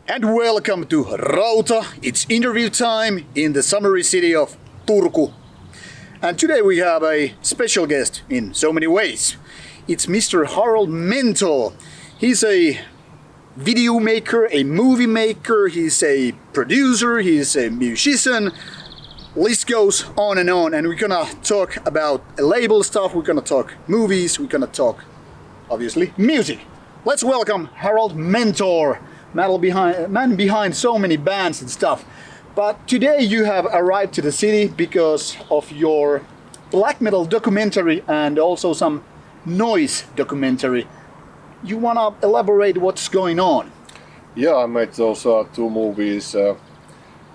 And welcome to Rauta. It's interview time in the summery city of Turku. And today we have a special guest in so many ways. It's Mr. Harald Mentor. He's a video maker, a movie maker, he's a producer, he's a musician. List goes on, and we're gonna talk about label stuff, we're gonna talk movies, we're gonna talk, obviously, music. Let's welcome Harald Mentor. Man behind so many bands and stuff. But today you have arrived to the city because of your black metal documentary and also some noise documentary. You wanna elaborate what's going on? Yeah, I made those two movies,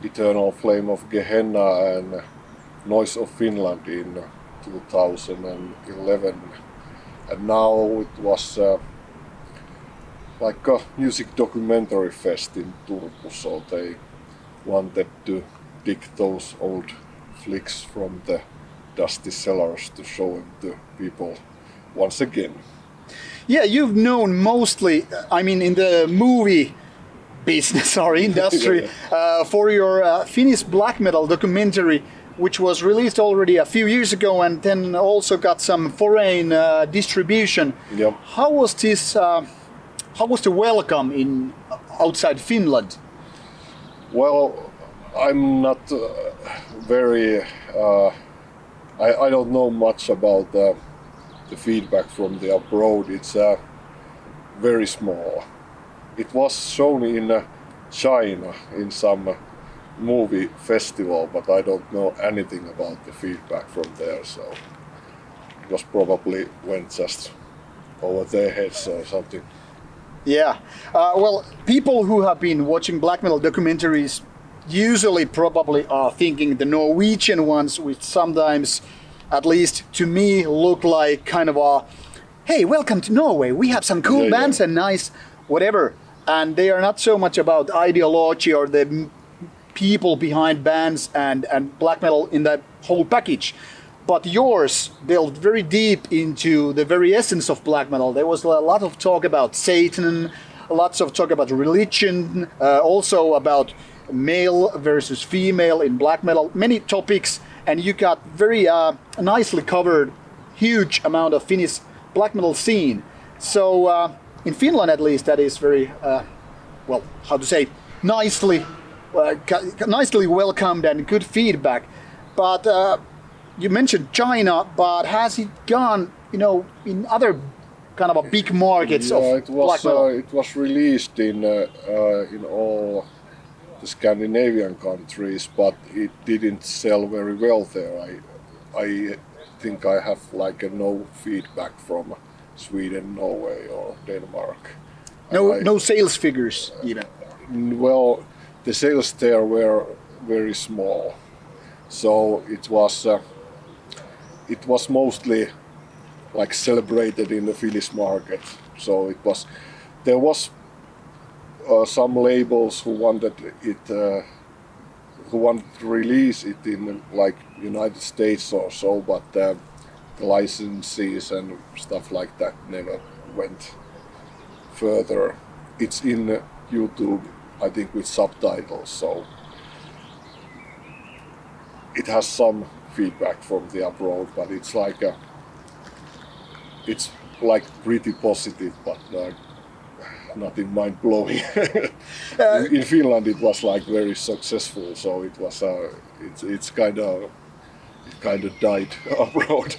Eternal Flame of Gehenna and Noise of Finland in 2011. And now it was like a music documentary fest in Turku, so they wanted to dig those old flicks from the dusty cellars to show them to people once again. Yeah, you've known mostly, I mean, in the movie business or industry for your Finnish black metal documentary, which was released already a few years ago and then also got some foreign distribution. Yep. How was this? How was the welcome in outside Finland? Well, I'm not very. I don't know much about the feedback from the abroad. It's very small. It was shown in China in some movie festival, but I don't know anything about the feedback from there. So it was probably went just over their heads or something. Yeah, well, people who have been watching black metal documentaries usually probably are thinking the Norwegian ones, which sometimes, at least to me, look like kind of a, hey, welcome to Norway, we have some cool bands and nice whatever. And they are not so much about ideology or the people behind bands and black metal in that whole package. But yours delved very deep into the very essence of black metal. There was a lot of talk about Satan, lots of talk about religion, also about male versus female in black metal, many topics, and you got very nicely covered huge amount of Finnish black metal scene. So in Finland at least that is very, well, how to say, nicely welcomed and good feedback. But you mentioned China, but has it gone, in other kind of a big markets of black metal? It was released in all the Scandinavian countries, but it didn't sell very well there. I think I have no feedback from Sweden, Norway, or Denmark. No sales figures even. Well, the sales there were very small, so it was mostly celebrated in the Finnish market. So there was some labels who wanted to release it in United States or so, but the licenses and stuff like that never went further. It's in YouTube, I think, with subtitles, so it has some feedback from the abroad, but it's pretty positive, but nothing mind-blowing. In Finland it was very successful, so it was it kind of died abroad.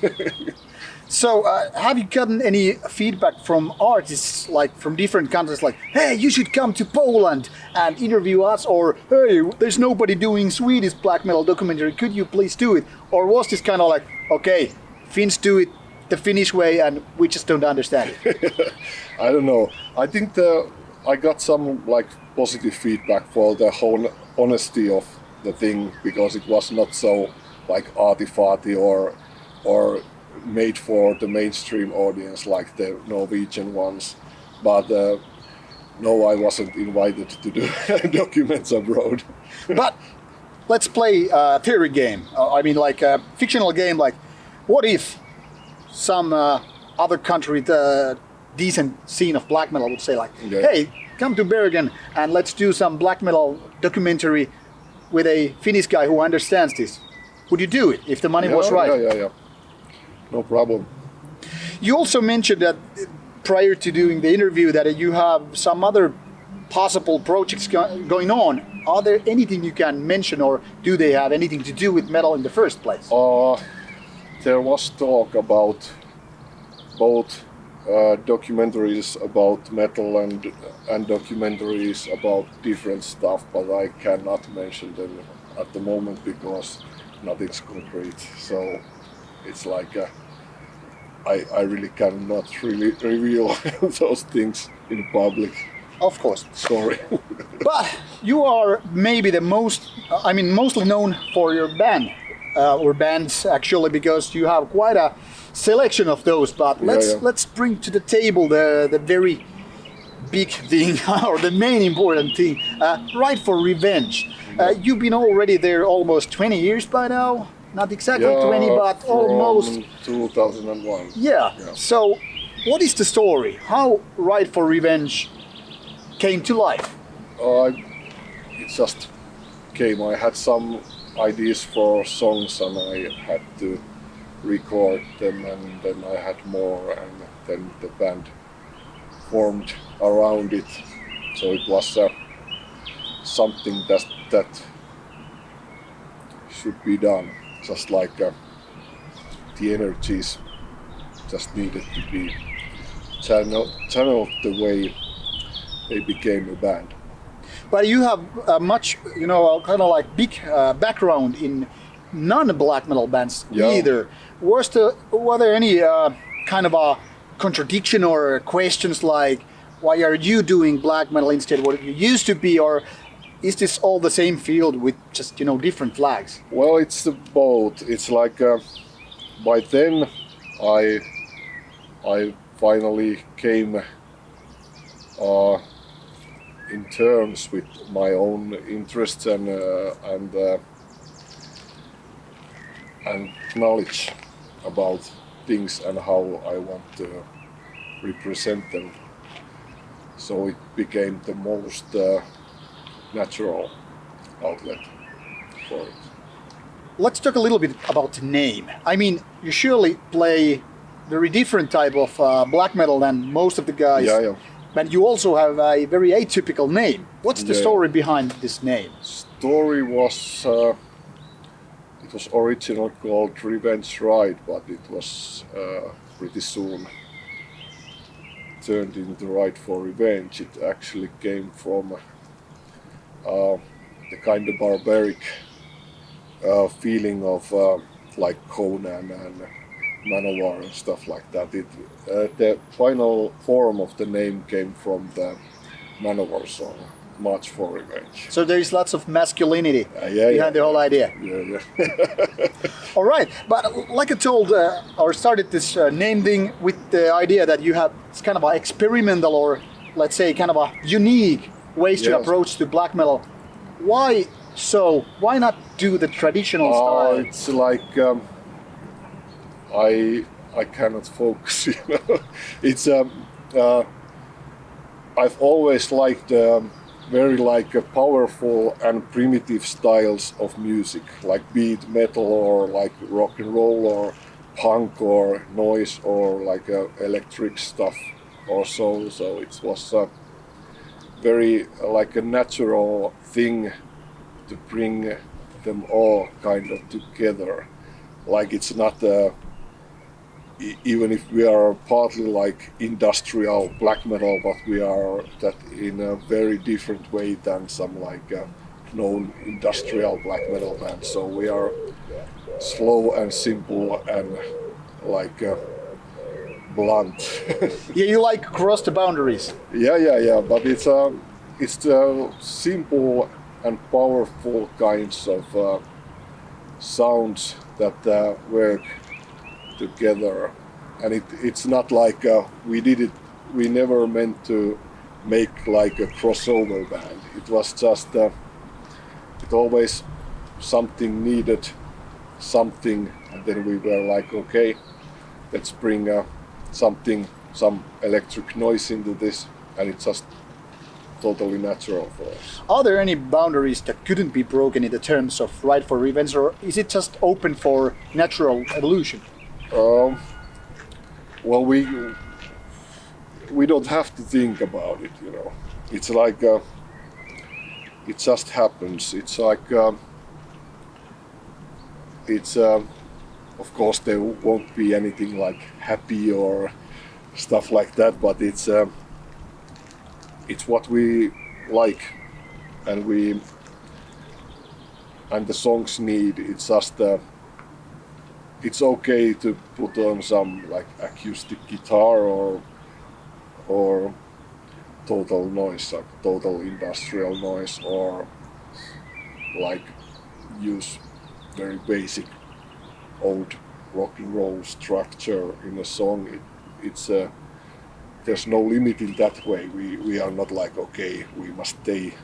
So have you gotten any feedback from artists from different countries, hey, you should come to Poland and interview us, or hey, there's nobody doing Swedish black metal documentary, could you please do it? Or was this kind of okay, Finns do it the Finnish way and we just don't understand it? I don't know. I think I got some positive feedback for the whole honesty of the thing, because it was not so arty-farty or made for the mainstream audience like the Norwegian ones. But no, I wasn't invited to do documents abroad. But let's play a theory game. I mean, a fictional game. What if some other country with a decent scene of black metal would say hey, come to Bergen and let's do some black metal documentary with a Finnish guy who understands this. Would you do it if the money was right? Yeah. No problem. You also mentioned that prior to doing the interview that you have some other possible projects going on. Are there anything you can mention, or do they have anything to do with metal in the first place? There was talk about both documentaries about metal and documentaries about different stuff, but I cannot mention them at the moment because nothing's concrete. So it's like I really cannot really reveal those things in public. Of course. Sorry. But you are maybe mostly known for your band, or bands actually, because you have quite a selection of those. But let's bring to the table the very big thing, or the main important thing, Right for Revenge. You've been already there almost 20 years by now. Not exactly 20, but almost. 2001. Yeah. So, what is the story? How Right for Revenge came to life? It just came. I had some ideas for songs and I had to record them, and then I had more, and then the band formed around it. So it was something that should be done. Just like the energies just needed to be channeled the way they became a band. But you have a much, kind of like big background in non-black metal bands either. Were there any kind of a contradiction or questions like, why are you doing black metal instead of what you used to be, or is this all the same field with just different flags? Well, it's both. It's like by then I finally came in terms with my own interests and knowledge about things and how I want to represent them. So it became the most natural outlet for it. Let's talk a little bit about the name. I mean, you surely play very different type of black metal than most of the guys. Yeah. But you also have a very atypical name. What's the story behind this name? Story was it was originally called Revenge Ride, but it was pretty soon turned into Ride for Revenge. It actually came from the kind of barbaric feeling of like Conan and Manowar and stuff like that. The final form of the name came from the Manowar song, March for Revenge. So there is lots of masculinity behind the whole idea. Yeah. All right, but like I told, or started this name thing with the idea that you have it's kind of an experimental, or let's say kind of a unique ways to approach to black metal. Why so? Why not do the traditional style? It's like I cannot focus. It's I've always liked very powerful and primitive styles of music, like beat metal or like rock and roll or punk or noise or like electric stuff or so. So it was very like a natural thing to bring them all kind of together. Like it's not even if we are partly like industrial black metal, but we are that in a very different way than some like known industrial black metal bands. So we are slow and simple and like blunt. Yeah, you like cross the boundaries. Yeah. But it's the simple and powerful kinds of sounds that work together, and it's not like we never meant to make like a crossover band. It was just it always something needed something, and then we were like, okay, let's bring some electric noise into this, and it just totally natural for us. Are there any boundaries that couldn't be broken in the terms of right for revenge, or is it just open for natural evolution? Well, we don't have to think about it, you know. It's like it just happens. It's like of course there won't be anything like happy or stuff like that, but it's what we like, and the songs need. It's just it's okay to put on some like acoustic guitar or total noise, like total industrial noise, or like use very basic old rock and roll structure in a song. It's there's no limit in that way. We are not like, okay, we must stay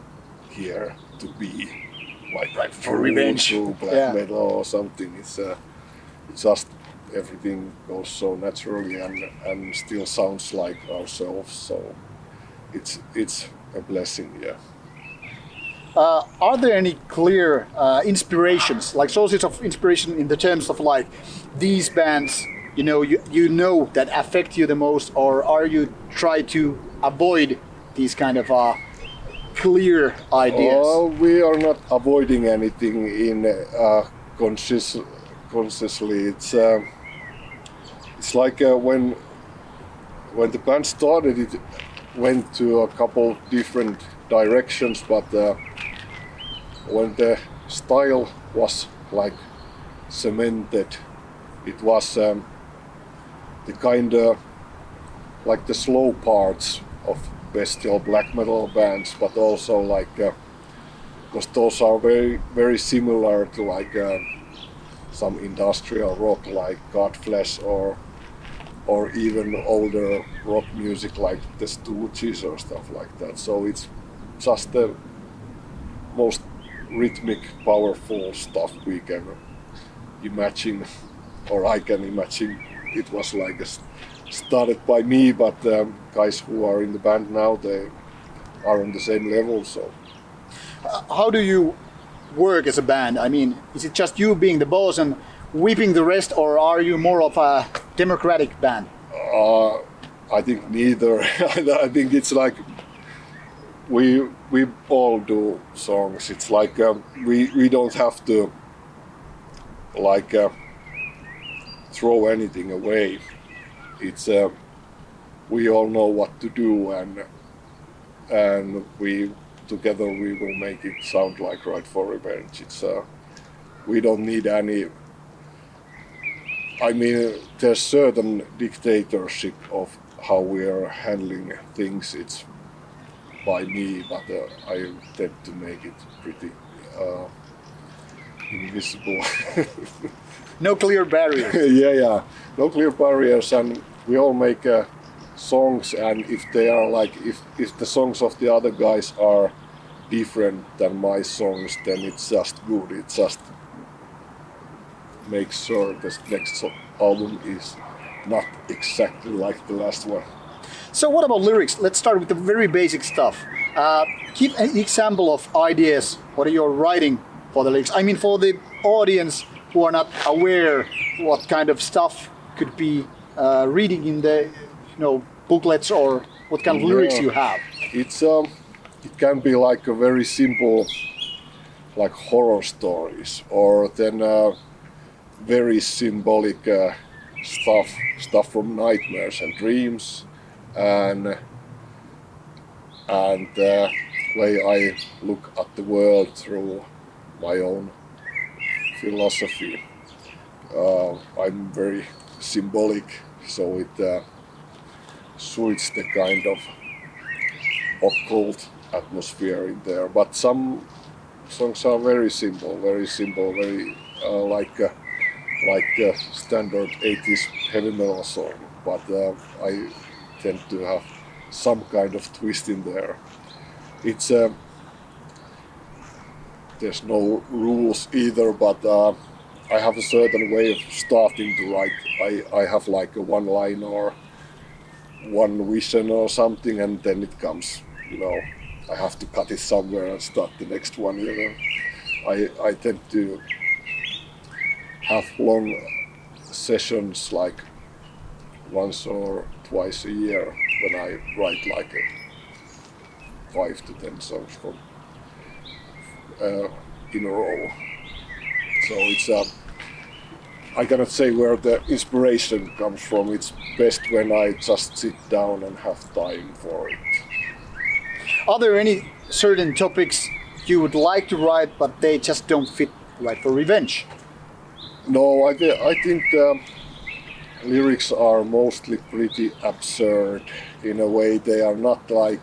here to be like for revenge, black metal or something. It's just everything goes so naturally and still sounds like ourselves. So it's a blessing, yeah. Are there any clear inspirations, like sources of inspiration in the terms of like these bands, you know that affect you the most, or are you try to avoid these kind of clear ideas? We are not avoiding anything in consciously. It's like when the band started, it went to a couple different directions, but when the style was like cemented, it was the kind of like the slow parts of bestial black metal bands, but also like because those are very very similar to like some industrial rock like Godflesh or even older rock music like the Stooges or stuff like that. So it's just the most rhythmic, powerful stuff we can imagine, or I can imagine. It was like started by me, but guys who are in the band now, they are on the same level. So how do you work as a band? I mean, is it just you being the boss and whipping the rest, or are you more of a democratic band? I think neither. I think it's like we all do songs. It's like we don't have to like throw anything away. It's we all know what to do, and we together we will make it sound like Right for Revenge. It's we don't need any. I mean, there's certain dictatorship of how we are handling things. It's by me, but I tend to make it pretty invisible. No clear barriers. yeah, no clear barriers, and we all make songs. And if they are like, if the songs of the other guys are different than my songs, then it's just good. It just makes sure the next album is not exactly like the last one. So what about lyrics? Let's start with the very basic stuff. Give an example of ideas. What are you writing for the lyrics? I mean, for the audience who are not aware what kind of stuff could be reading in the booklets, or what kind of lyrics you have. It's it can be like a very simple, like horror stories, or then very symbolic stuff from nightmares and dreams, and the way I look at the world through my own philosophy. I'm very symbolic, so it suits the kind of occult atmosphere in there. But some songs are very simple, very like a standard 80s heavy metal song. But I tend to have some kind of twist in there. It's there's no rules either, but I have a certain way of starting to write. I have like a one line or one vision or something, and then it comes, I have to cut it somewhere and start the next one. You know, I tend to have long sessions, like once or twice a year, when I write like 5 to 10 songs from in a row. So it's I cannot say where the inspiration comes from. It's best when I just sit down and have time for it. Are there any certain topics you would like to write, but they just don't fit Right for Revenge? No, I think lyrics are mostly pretty absurd in a way. They are not like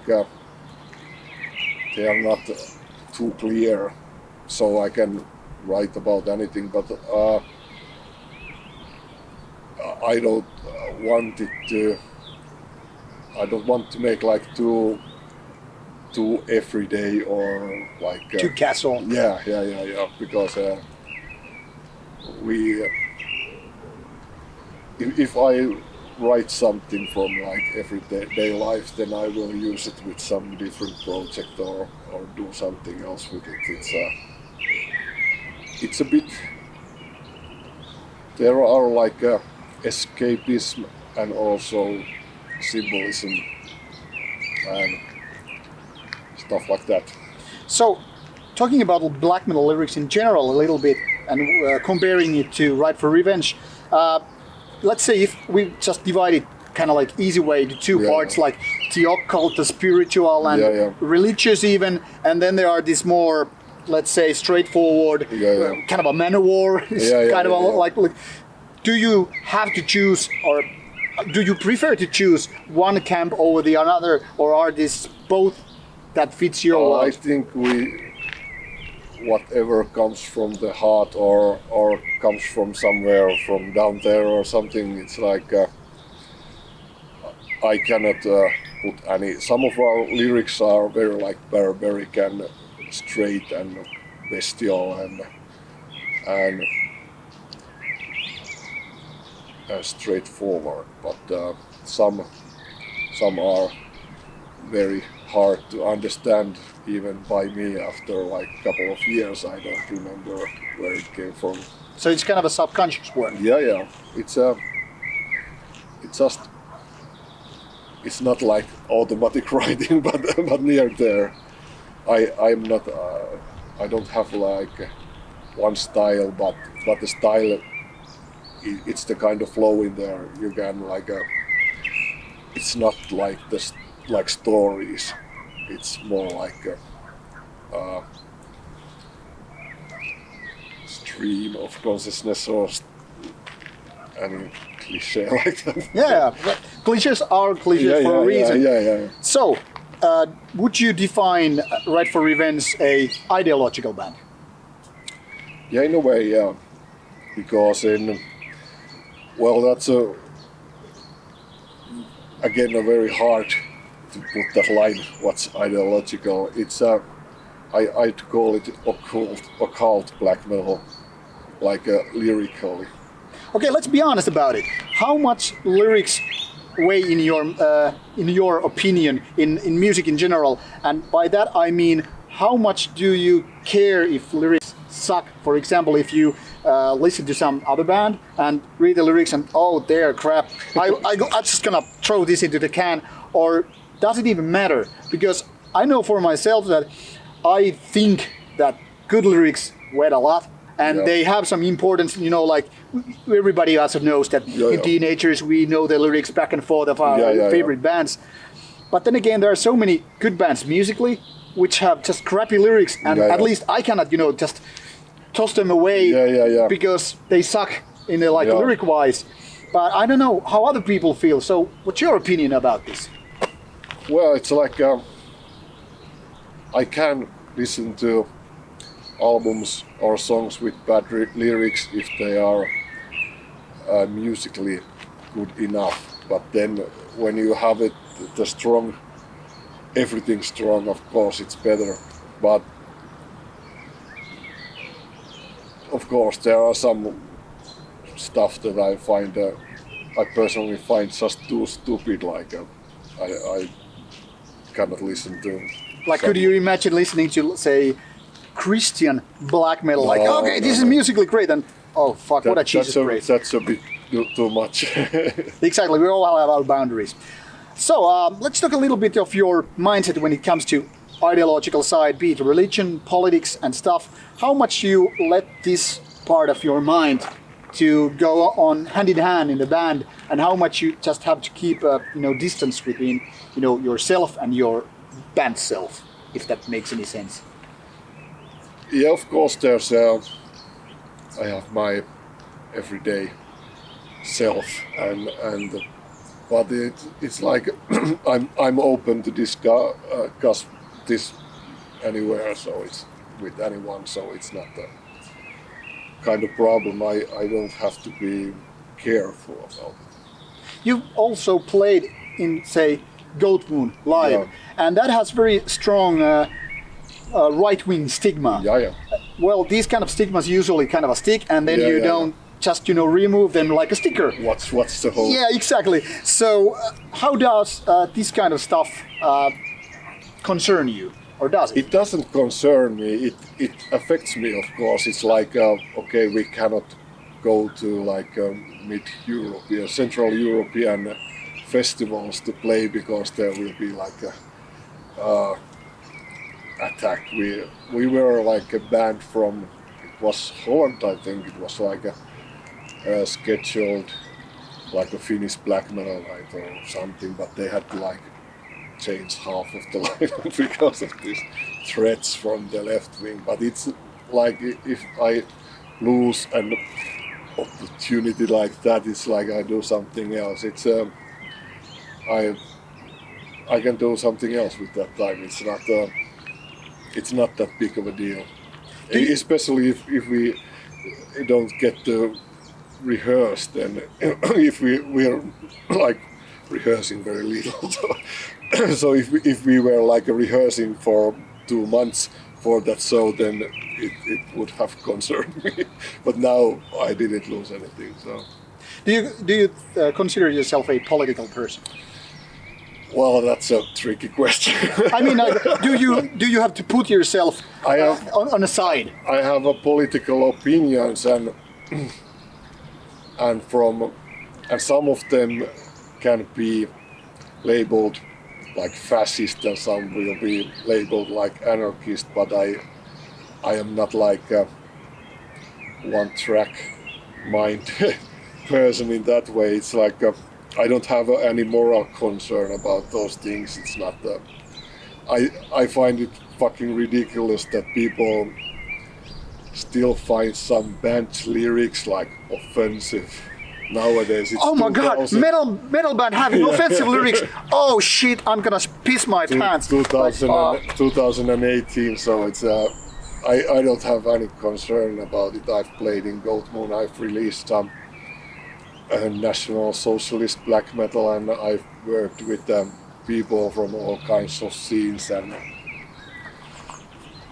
they are not too clear, so I can write about anything. But I don't want it to. I don't want to make like too everyday or like Too casual. Yeah. Because we. If I write something from like everyday life, then I will use it with some different project or do something else with it. It's a bit. There are like escapism and also symbolism and stuff like that. So, talking about black metal lyrics in general a little bit and comparing it to Right for Revenge, let's say if we just divide it kind of like easy way to two parts, like the occult, the spiritual and religious even, and then there are these more, let's say, straightforward, kind of a manowar, like, do you have to choose, or do you prefer to choose one camp over the another, or are these both that fits your world? I think whatever comes from the heart or comes from somewhere from down there or something, it's like I cannot put any. Some of our lyrics are very like barbaric and straight and bestial and straightforward, but some are very hard to understand even by me after like a couple of years. I don't remember where it came from. So it's kind of a subconscious work. Yeah. It's just it's not like automatic writing, but near there. I'm not. I don't have like one style, but the style. It's the kind of flow in there. You can like it's not like this like stories. It's more like a stream of consciousness or any cliche like that. Yeah, cliches are cliches for a reason. Yeah. So, would you define Right for Revenge a ideological band? Yeah, in a way, yeah. Because that's again a very hard to put that line. What's ideological? It's I'd call it occult black metal, like lyrically. Okay, let's be honest about it. How much lyrics weigh in your opinion in music in general? And by that I mean, how much do you care if lyrics suck? For example, if you listen to some other band and read the lyrics and they're crap, I'm just gonna throw this into the can, or does it even matter? Because I know for myself that I think that good lyrics weigh a lot, and they have some importance. You know, like everybody also knows that in teenagers we know the lyrics back and forth of our favorite bands. But then again, there are so many good bands musically which have just crappy lyrics, and at least I cannot, just toss them away because they suck in the lyric wise. But I don't know how other people feel. So, what's your opinion about this? Well, it's like I can listen to albums or songs with bad lyrics if they are musically good enough. But then when you have it, the strong, everything strong, of course it's better. But of course there are some stuff that I find, I personally find just too stupid. Like I cannot listen to Like, could you imagine listening to, say, Christian black metal? Like, okay, this is musically great, and oh fuck, what a Jesus praise. That's a bit too much. Exactly, we all have our boundaries. So let's talk a little bit of your mindset when it comes to ideological side, be it religion, politics, and stuff. How much you let this part of your mind to go on hand in hand in the band, and how much you just have to keep a distance between yourself and your band self, if that makes any sense. Yeah, of course. There's I have my everyday self, but it's like I'm open to discuss this anywhere, so it's with anyone, so it's not a kind of problem. I don't have to be careful about it. You've also played in, say, Goat Moon live, Yeah. and that has very strong right-wing stigma. Yeah. Well, these kind of stigmas usually kind of a stick, and then you Yeah. don't just remove them like a sticker. What's the whole? Yeah, exactly. So, how does this kind of stuff concern you, or does it? It doesn't concern me. It affects me, of course. It's like okay, we cannot go to like mid-European, Central European festivals to play because there will be like a attack. We were like a band from, it was Holland, I think. It was like a scheduled like a Finnish black metal night or something, but they had to like change half of the lineup because of these threats from the left wing. But it's like if I lose an opportunity like that, it's like I do something else. It's I can do something else with that time. It's not that big of a deal, especially if we don't get to rehearse. Then if we're like rehearsing very little, so if we were like rehearsing for 2 months for that show, then it would have concerned me. But now I didn't lose anything. So Do you consider yourself a political person? well, that's a tricky question. I mean, do you have to put yourself on a side? I have a political opinions and some of them can be labeled like fascist and some will be labeled like anarchist, but I am not like a one-track mind person in that way. It's like I don't have any moral concern about those things. It's not I find it fucking ridiculous that people still find some band lyrics like offensive nowadays. It's Oh my god, metal band having offensive lyrics. Oh shit, I'm gonna piss my pants. 2018, so it's I don't have any concern about it. I've played in Goat Moon, I've released some national socialist black metal, and I've worked with people from all kinds of scenes, and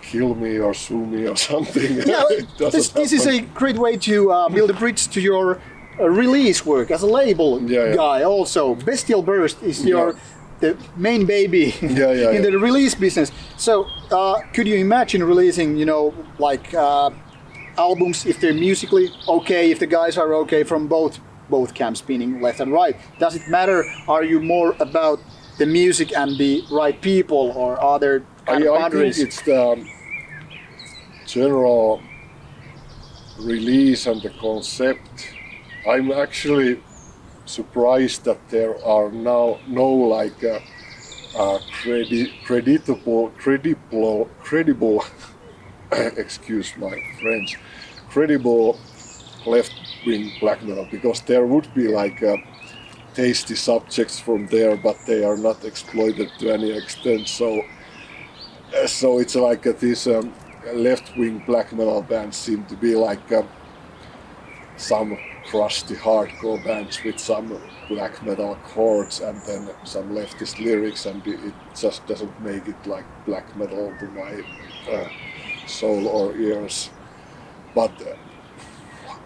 kill me or sue me or something. Yeah, this is a great way to build a bridge to your release work as a label guy. Also, Bestial Burst is the main baby in the release business. So, could you imagine releasing, like albums if they're musically okay, if the guys are okay from both camps, meaning left and right? Does it matter? Are you more about the music and the right people, or are there boundaries? I think it's the general release and the concept. I'm actually surprised that there are now no like credible excuse my French, credible left-wing black metal, because there would be like tasty subjects from there, but they are not exploited to any extent. So it's like these left-wing black metal bands seem to be like some crusty hardcore bands with some black metal chords and then some leftist lyrics, and it just doesn't make it like black metal to my soul or ears. But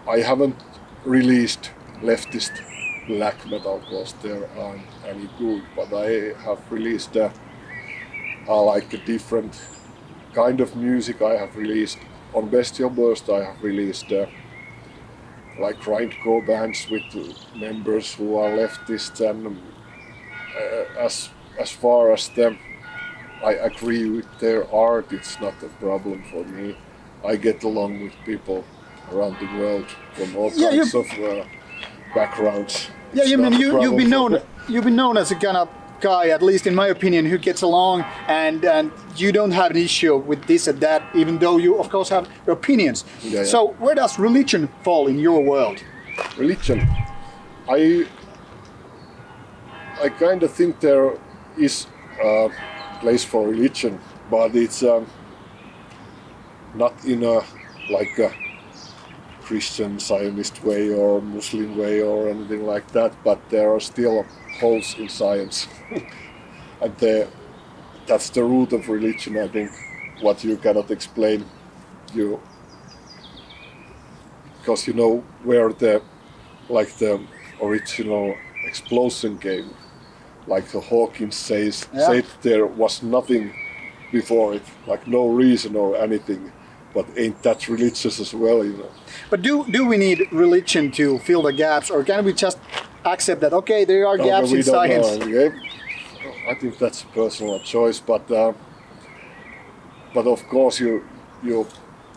I haven't released leftist black metal because there aren't any good, but I have released like a different kind of music. I have released on Bestial Burst. I have released like grindcore bands with members who are leftists, and as far as them, I agree with their art. It's not a problem for me. I get along with people around the world from all kinds of backgrounds. Yeah, you mean you've been known as a kind of guy, at least in my opinion, who gets along, and you don't have an issue with this and that, even though you of course have your opinions. Yeah. So where does religion fall in your world? Religion, I kind of think there is a place for religion, but it's not in a like a Christian Zionist way or Muslim way or anything like that, but there are still holes in science. And that's the root of religion, I think, what you cannot explain. Because you know where the original explosion came. Like the Hawkins said there was nothing before it, like no reason or anything. But ain't that religious as well, you know? But do we need religion to fill the gaps, or can we just accept that okay, there are gaps in science? I think that's a personal choice, but of course you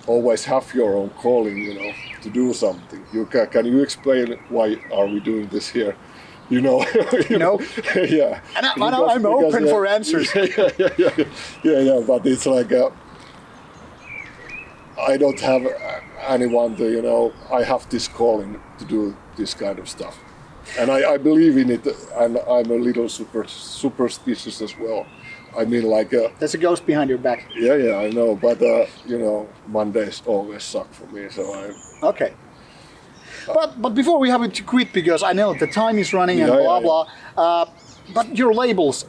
always have your own calling, you know, to do something. Can you explain why are we doing this here? You know, yeah. And I'm open for answers. Yeah. But it's like I don't have anyone to, you know, I have this calling to do this kind of stuff. And I believe in it, and I'm a little superstitious as well. I mean, like... There's a ghost behind your back. Yeah, I know, but, you know, Mondays always suck for me, so Okay. But before we have to quit, because I know the time is running and blah. But your labels,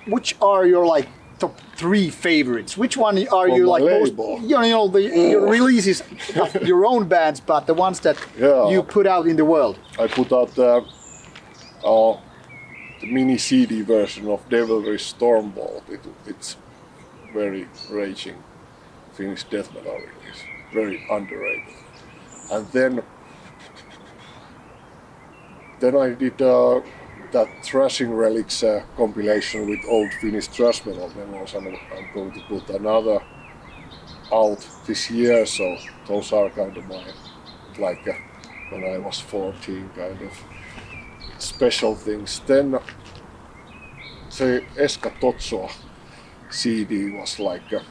which are your, like, top 3 favorites? Which one are you like label. most? You know, your releases of your own bands, but the ones that you put out in the world. I put out the mini CD version of Devilry Stormbolt. It's very raging Finnish death metal release, very underrated. And then I did that Thrashing Relics compilation with old Finnish thrash metal demos, and I'm going to put another out this year, so those are kind of my, like when I was 14, kind of special things. Then the Eska Totsoa CD was like a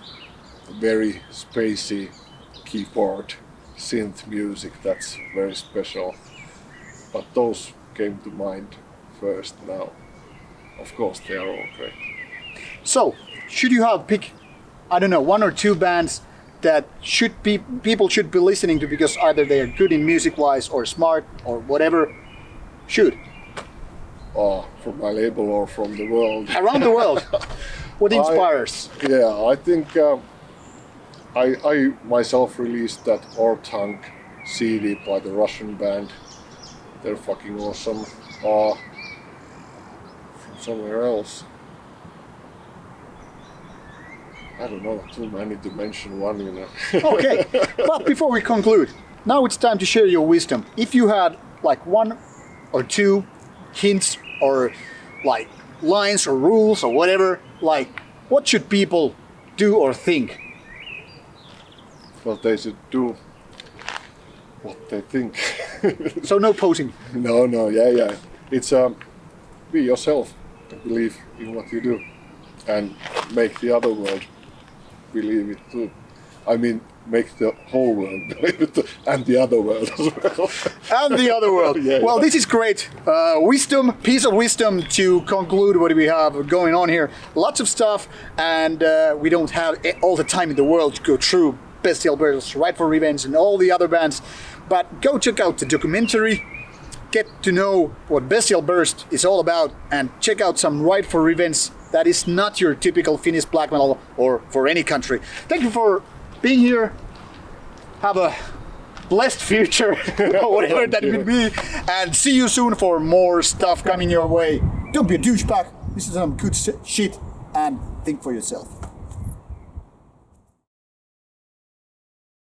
very spacey keyboard synth music, that's very special. But those came to mind first now. Of course, they are all great. So, should you have pick, I don't know, 1 or 2 bands that people should be listening to because either they are good in music-wise or smart or whatever? Should. From my label or from the world? Around the world. What inspires? I think I myself released that Ortank CD by the Russian band. They're fucking awesome. From somewhere else. I don't know, too many to mention one, you know. Okay, but before we conclude, now it's time to share your wisdom. If you had like 1 or 2 hints or like lines or rules or whatever, like what should people do or think? Well, they should do what they think. So no posing? No, yeah. It's be yourself, believe in what you do, and make the other world believe it too. I mean, make the whole world believe it too, and the other world as well. And the other world. Well, this is great. Piece of wisdom to conclude what we have going on here. Lots of stuff, and we don't have all the time in the world to go through Bestial Burst, Right for Revenge, and all the other bands. But go check out the documentary, get to know what Bestial Burst is all about, and check out some Right for Revenge that is not your typical Finnish black metal or for any country. Thank you for being here. Have a blessed future, or whatever that would be, and see you soon for more stuff coming your way. Don't be a douchebag. This is some good shit, and think for yourself.